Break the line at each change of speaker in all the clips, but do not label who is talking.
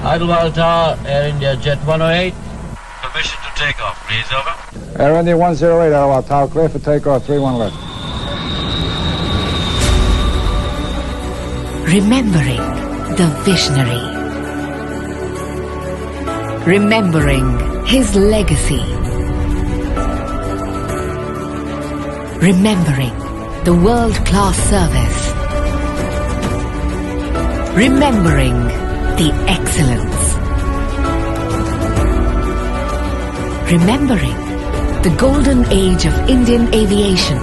Idlewild Tower, Air India Jet 108. Permission to take off, please, over.
Air India 108, Idlewild Tower, clear for takeoff, 31 left.
Remembering the visionary. Remembering his legacy. Remembering the world-class service. Remembering the excellence. Remembering the golden age of Indian aviation.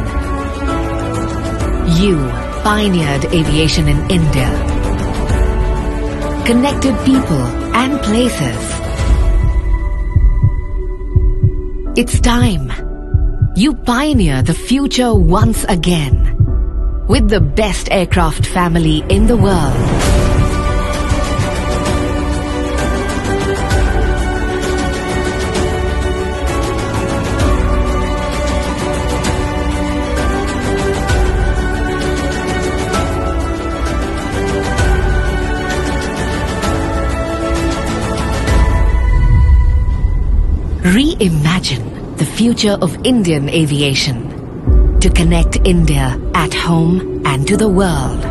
You pioneered aviation in India. Connected people and places. It's time. You pioneer the future once again with the best aircraft family in the world. Reimagine the future of Indian aviation to connect India at home and to the world.